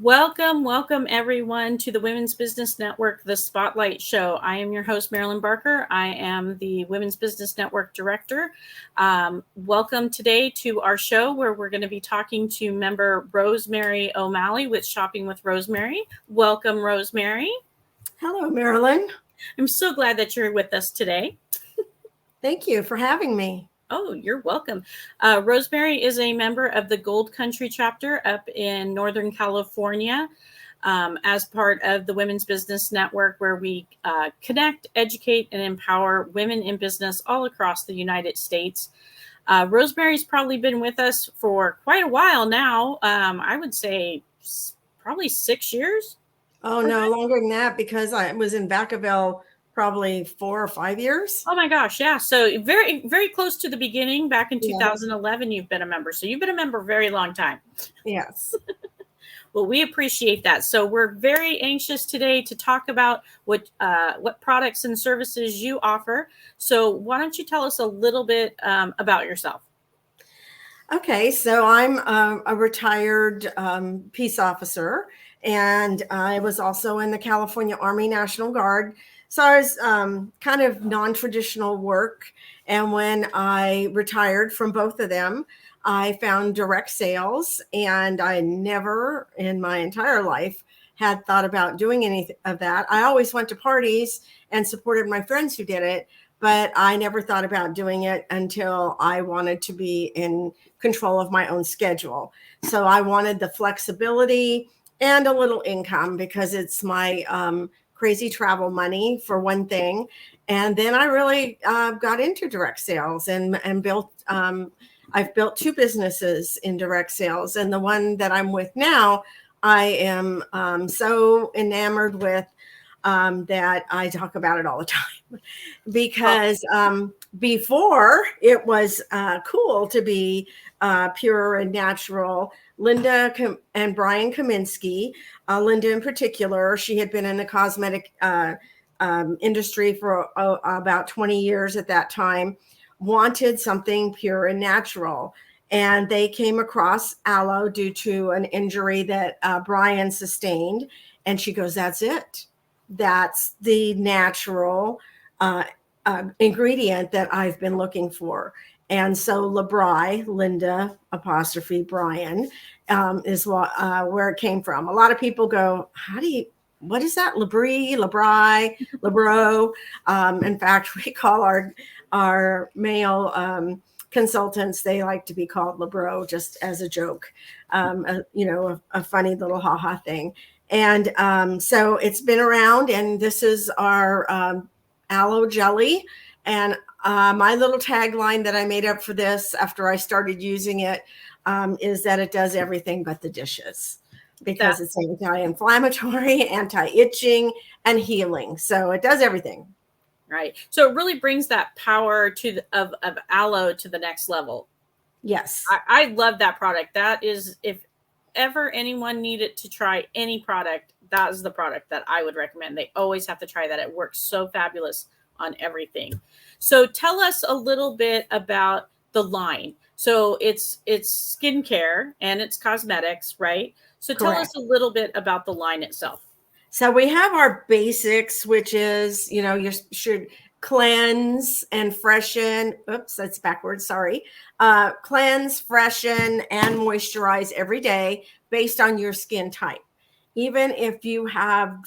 Welcome everyone to the Women's Business Network, the Spotlight Show. I am your host, Marilyn Barker. I am the Women's Business Network Director. Welcome today to our show where we're going to be talking to member RoseMary O'Malley with Shopping with RoseMary. Welcome, RoseMary. Hello, Marilyn. I'm so glad that you're with us today. Thank you for having me. Oh, you're welcome. RoseMary is a member of the Gold Country chapter up in Northern California as part of the Women's Business Network, where we connect, educate, and empower women in business all across the United States. RoseMary's probably been with us for quite a while now. I would say probably 6 years. Oh, no, longer than that, because I was in Vacaville probably 4 or 5 years. Oh my gosh, yeah. So very, very close to the beginning. Back in 2011, you've been a member. So you've been a member a very long time. Yes. Well, we appreciate that. So we're very anxious today to talk about what products and services you offer. So why don't you tell us a little bit about yourself? Okay, so I'm a retired peace officer, and I was also in the California Army National Guard. So I was kind of non-traditional work. And when I retired from both of them, I found direct sales, and I never in my entire life had thought about doing any of that. I always went to parties and supported my friends who did it, but I never thought about doing it until I wanted to be in control of my own schedule. So I wanted the flexibility and a little income because it's my crazy travel money for one thing. And then I really got into direct sales and built, I've built 2 businesses in direct sales. And the one that I'm with now, I am so enamored with that I talk about it all the time because before it was cool to be pure and natural. Linda and Brian Kaminsky, Linda in particular, she had been in the cosmetic industry for about 20 years at that time, wanted something pure and natural. And they came across aloe due to an injury that Brian sustained. And she goes, that's it. That's the natural ingredient that I've been looking for. And so LeBry, Linda apostrophe Brian, is where it came from. A lot of people go, what is that? LeBry, Lebro. In fact, we call our male consultants, they like to be called Lebro just as a joke, a funny little ha-ha thing. And so it's been around, and this is our aloe jelly. And my little tagline that I made up for this after I started using it is that it does everything but the dishes, because it's anti-inflammatory, anti-itching, and healing. So it does everything. Right. So it really brings that power of aloe to the next level. Yes. I love that product. That is, if ever anyone needed to try any product, that is the product that I would recommend. They always have to try that. It works so fabulous on everything. So tell us a little bit about the line. So it's skincare and it's cosmetics, right? So tell us a little bit about the line itself. So we have our basics, which is, you should cleanse and freshen. Oops, that's backwards. Sorry. Cleanse, freshen, and moisturize every day based on your skin type. Even if you have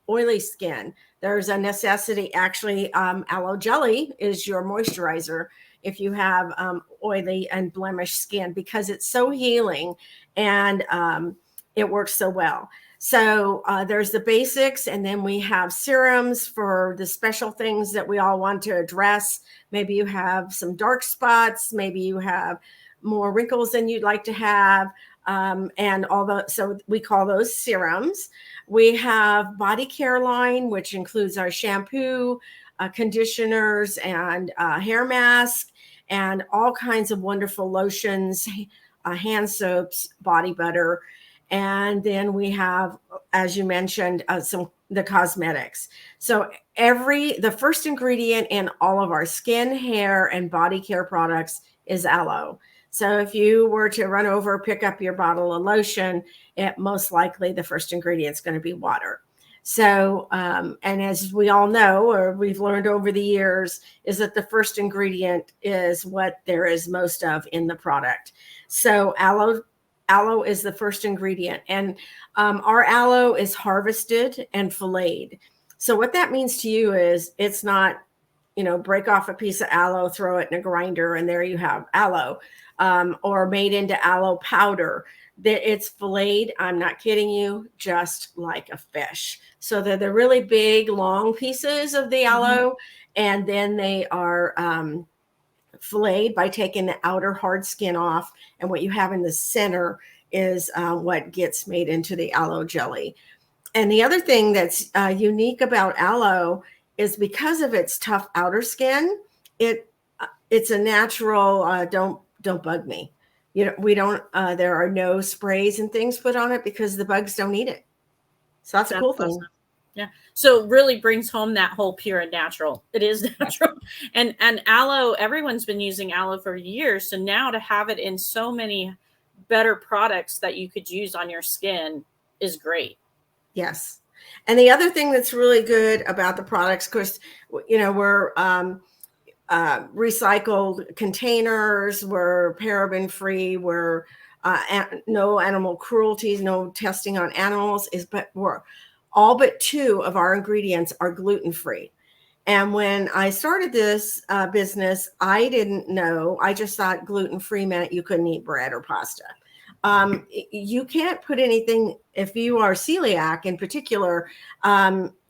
oily skin, there's a necessity. Actually, aloe jelly is your moisturizer if you have oily and blemished skin, because it's so healing and it works so well. So there's the basics, and then we have serums for the special things that we all want to address. Maybe you have some dark spots, maybe you have more wrinkles than you'd like to have, so we call those serums. We have body care line, which includes our shampoo, conditioners, and hair mask, and all kinds of wonderful lotions, hand soaps, body butter. And then we have, as you mentioned, the cosmetics. So the first ingredient in all of our skin, hair, and body care products is aloe. So if you were to run over, pick up your bottle of lotion, it most likely the first ingredient is going to be water. So, and as we all know, or we've learned over the years, is that the first ingredient is what there is most of in the product. So aloe is the first ingredient, and our aloe is harvested and filleted. So what that means to you is it's not, break off a piece of aloe, throw it in a grinder, and there you have aloe, or made into aloe powder. That it's filleted, I'm not kidding you, just like a fish. So they're the really big, long pieces of the aloe, and then they are filleted by taking the outer hard skin off. And what you have in the center is what gets made into the aloe jelly. And the other thing that's unique about aloe is because of its tough outer skin, it's a natural, don't bug me. We don't, there are no sprays and things put on it because the bugs don't eat it. So that's a cool thing. Awesome. Yeah. So it really brings home that whole pure and natural. It is natural. And aloe, everyone's been using aloe for years. So now to have it in so many better products that you could use on your skin is great. Yes. And the other thing that's really good about the products, of course, we're recycled containers, we're paraben free, we're no animal cruelties, no testing on animals, but we're all but 2 of our ingredients are gluten free. And when I started this business, I didn't know. I just thought gluten free meant you couldn't eat bread or pasta. You can't put anything, if you are celiac in particular,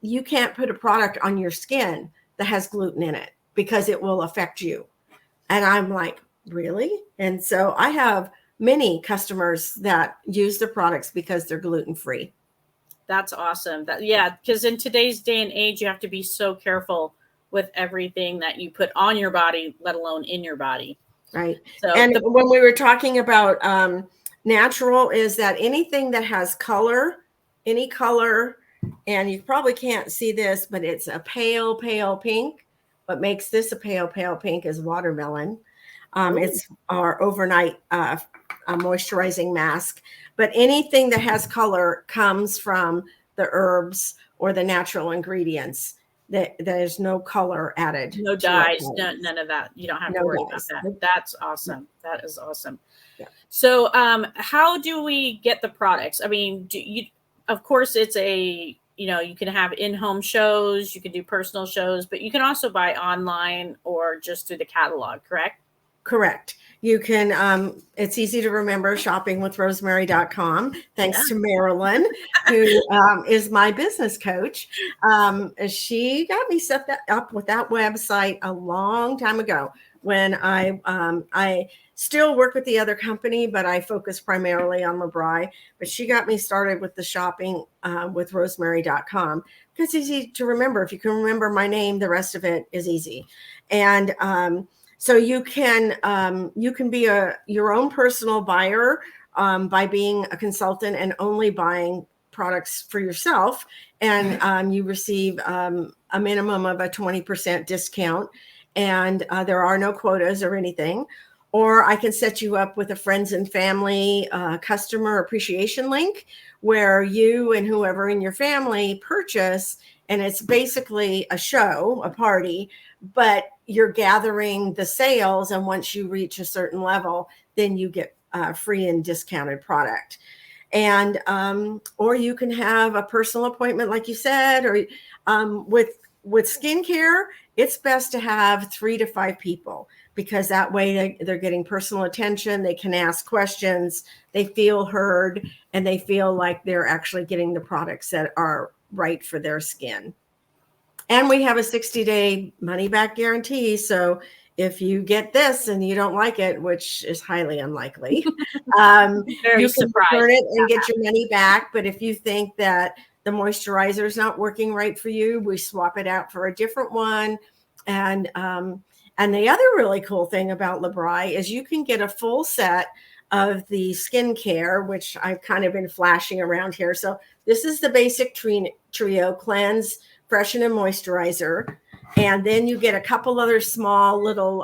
you can't put a product on your skin that has gluten in it because it will affect you. And I'm like, really? And so I have many customers that use the products because they're gluten-free. That's awesome. Because in today's day and age, you have to be so careful with everything that you put on your body, let alone in your body. Right. So when we were talking about natural, is that anything that has color, any color, and you probably can't see this, but it's a pale, pale pink. What makes this a pale, pale pink is watermelon. It's our overnight moisturizing mask. But anything that has color comes from the herbs or the natural ingredients. There's no color added. No dyes, none of that. You don't have to worry about that. That's awesome. That is awesome. Yeah. So how do we get the products? I mean, of course, it's you can have in-home shows, you can do personal shows, but you can also buy online or just through the catalog, correct? Correct. You can, it's easy to remember, shoppingwithrosemary.com. Thanks to Marilyn, who is my business coach. She got me set up with that website a long time ago when I still work with the other company, but I focus primarily on LeBry. But she got me started with the shopping with rosemary.com because it's easy to remember. If you can remember my name, the rest of it is easy. And so you can be your own personal buyer by being a consultant and only buying products for yourself. And you receive a minimum of a 20% discount. And there are no quotas or anything. Or I can set you up with a friends and family customer appreciation link where you and whoever in your family purchase. And it's basically a show, a party, but you're gathering the sales. And once you reach a certain level, then you get free and discounted product. And or you can have a personal appointment, like you said, or with skincare, it's best to have 3 to 5 people because that way they're getting personal attention. They can ask questions, they feel heard, and they feel like they're actually getting the products that are right for their skin. And we have a 60-day money-back guarantee. So if you get this and you don't like it, which is highly unlikely, you can return it and get your money back. But if you think that the moisturizer is not working right for you, we swap it out for a different one. And the other really cool thing about LeBry is you can get a full set of the skincare, which I've kind of been flashing around here. So this is the basic trio: cleanse, freshen, and moisturizer. And then you get a couple other small little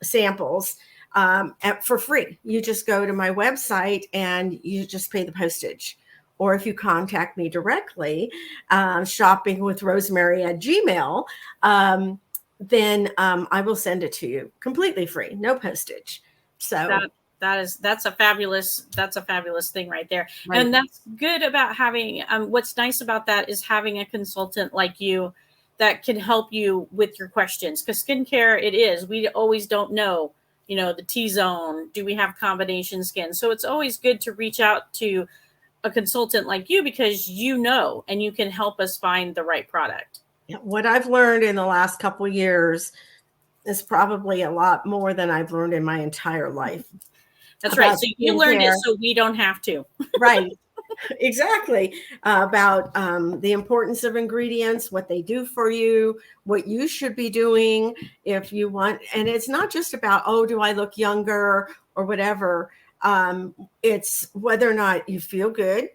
samples. for free. You just go to my website and you just pay the postage. Or if you contact me directly, shoppingwithrosemary@gmail.com, then I will send it to you completely free, no postage. So that's a fabulous thing right there. right. And that's good about having what's nice about that is having a consultant like you that can help you with your questions, because skincare, we always don't know, the T-zone, do we have combination skin? So it's always good to reach out to a consultant like you, because and you can help us find the right product. What I've learned in the last couple of years is probably a lot more than I've learned in my entire life. That's right. So you learned it so we don't have to. Right. Exactly. About the importance of ingredients, what they do for you, what you should be doing if you want. And it's not just about, oh, do I look younger or whatever. It's whether or not you feel good,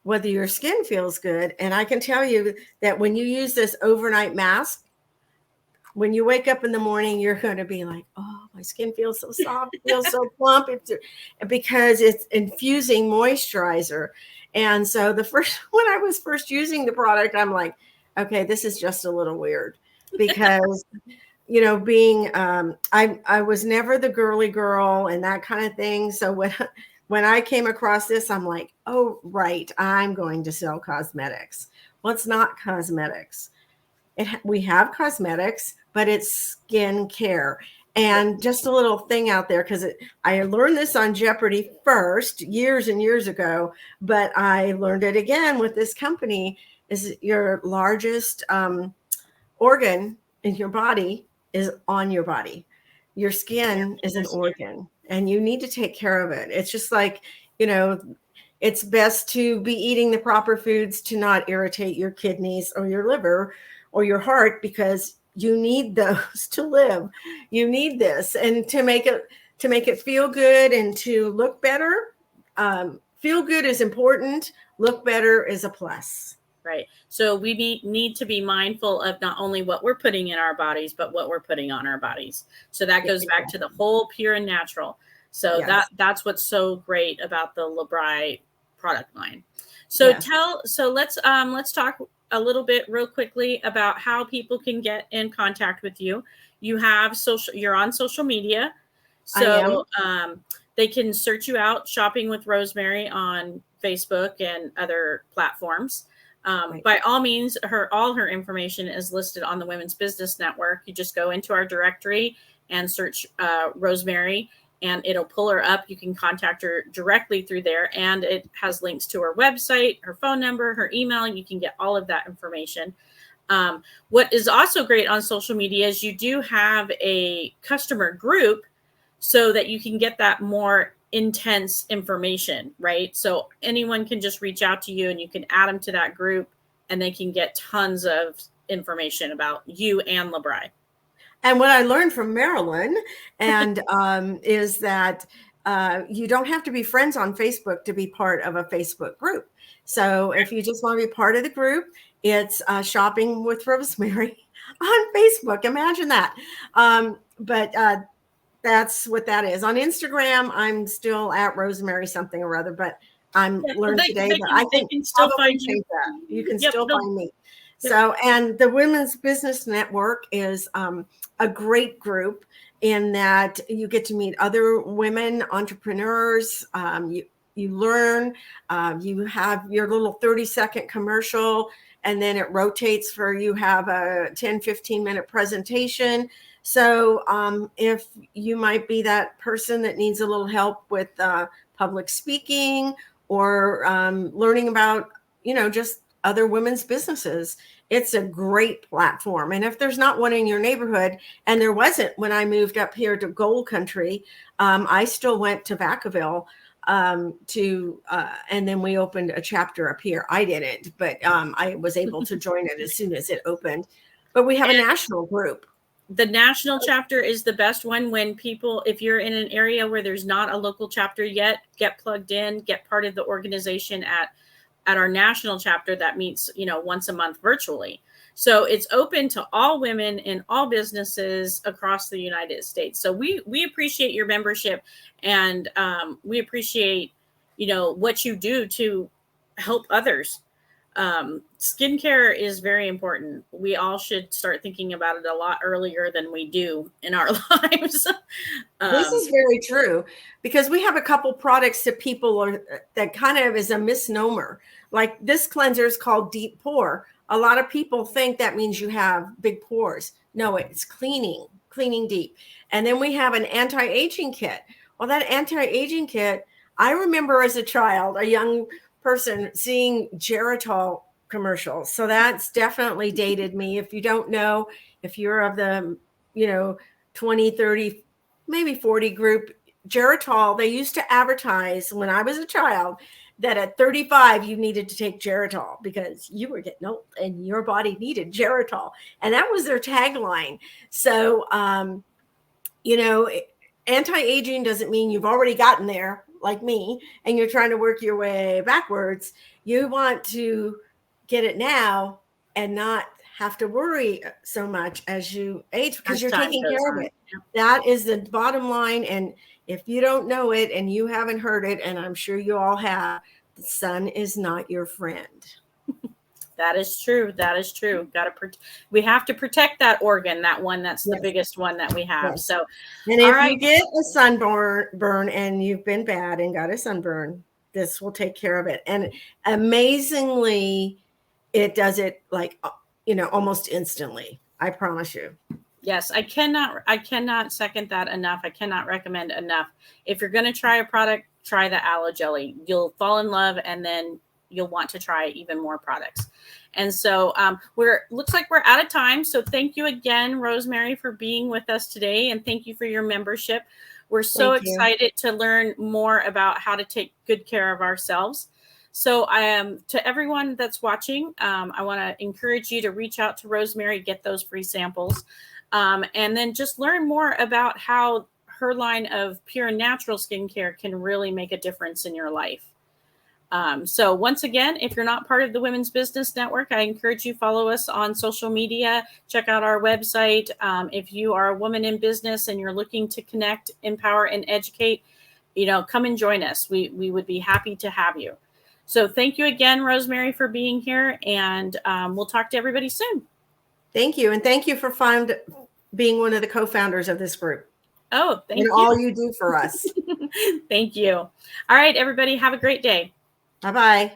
whether your skin feels good. And I can tell you that when you use this overnight mask, when you wake up in the morning, you're going to be like, oh, my skin feels so soft, feels so plump, because it's infusing moisturizer. And so when I was first using the product, I'm like, okay, this is just a little weird, because, being, I was never the girly girl and that kind of thing. So when I came across this, I'm like, oh, right, I'm going to sell cosmetics. Well, it's not cosmetics. We have cosmetics, but it's skin care. And just a little thing out there, because I learned this on Jeopardy first years and years ago, but I learned it again with this company, is your largest organ in your body is on your body. Your skin is an organ, and you need to take care of it. It's just like, it's best to be eating the proper foods to not irritate your kidneys or your liver or your heart, because you need those to live. You need this, and to make it feel good and to look better. Feel good is important. Look better is a plus. Right. So we need to be mindful of not only what we're putting in our bodies, but what we're putting on our bodies. So that goes back to the whole pure and natural. So yes. That's what's so great about the LeBry product line. So yes. Let's talk a little bit real quickly about how people can get in contact with you. You're on social media. So they can search you out, Shopping with RoseMary, on Facebook and other platforms. Right. By all means, all her information is listed on the Women's Business Network. You just go into our directory and search RoseMary, and it'll pull her up. You can contact her directly through there, and it has links to her website, her phone number, her email. You can get all of that information. What is also great on social media is you do have a customer group, so that you can get that more intense information, right? So anyone can just reach out to you, and you can add them to that group, and they can get tons of information about you and LeBry. And what I learned from Marilyn is that you don't have to be friends on Facebook to be part of a Facebook group. So if you just want to be part of the group, it's Shopping with RoseMary on Facebook. Imagine that. But that's what that is. On Instagram, I'm still at RoseMary something or other, but I'm learned today that I can still find you. You can still find me. So, and the Women's Business Network is a great group in that you get to meet other women entrepreneurs. You learn, you have your little 30-second commercial, and then it rotates for you have a 10, 15-minute presentation. So if you might be that person that needs a little help with public speaking or learning about, just other women's businesses, it's a great platform. And if there's not one in your neighborhood, and there wasn't when I moved up here to Gold Country, I still went to Vacaville and then we opened a chapter up here. I didn't, but I was able to join it as soon as it opened. But we have a national group. The national chapter is the best one. When people, if you're in an area where there's not a local chapter yet, get plugged in, get part of the organization at our national chapter that meets, once a month virtually. So it's open to all women in all businesses across the United States. So we appreciate your membership, and we appreciate, what you do to help others. Skincare is very important. We all should start thinking about it a lot earlier than we do in our lives. This is very true, because we have a couple products that people that kind of is a misnomer. Like this cleanser is called Deep Pore. A lot of people think that means you have big pores. No, it's cleaning deep. And then we have an anti-aging kit. Well, that anti-aging kit, I remember as a child, a young person, seeing Geritol commercials. So that's definitely dated me. If you don't know, if you're of the, 20, 30, maybe 40 group, Geritol, they used to advertise when I was a child that at 35 you needed to take Geritol because you were getting old and your body needed Geritol, and that was their tagline. So anti-aging doesn't mean you've already gotten there like me and you're trying to work your way backwards. You want to get it now and not have to worry so much as you age, because you're taking care of it. That is the bottom line. And if you don't know it and you haven't heard it, and I'm sure you all have, the sun is not your friend. That is true. That is true. We have to protect that organ, that one that's the biggest one that we have. Yes. So, and if you get a sunburn and you've been bad and got a sunburn, this will take care of it. And amazingly, it does it like, almost instantly. I promise you. Yes, I cannot second that enough. I cannot recommend enough. If you're going to try a product, try the aloe jelly. You'll fall in love, and then you'll want to try even more products. And so looks like we're out of time. So thank you again, RoseMary, for being with us today. And thank you for your membership. We're so excited to learn more about how to take good care of ourselves. So to everyone that's watching, I want to encourage you to reach out to RoseMary, get those free samples, and then just learn more about how her line of pure and natural skincare can really make a difference in your life. So once again, if you're not part of the Women's Business Network, I encourage you to follow us on social media, check out our website. If you are a woman in business and you're looking to connect, empower, and educate, come and join us. We would be happy to have you. So thank you again, RoseMary, for being here, and we'll talk to everybody soon. Thank you. And thank you for being one of the co-founders of this group. Oh, thank you. And all you do for us. Thank you. All right, everybody, have a great day. Bye-bye.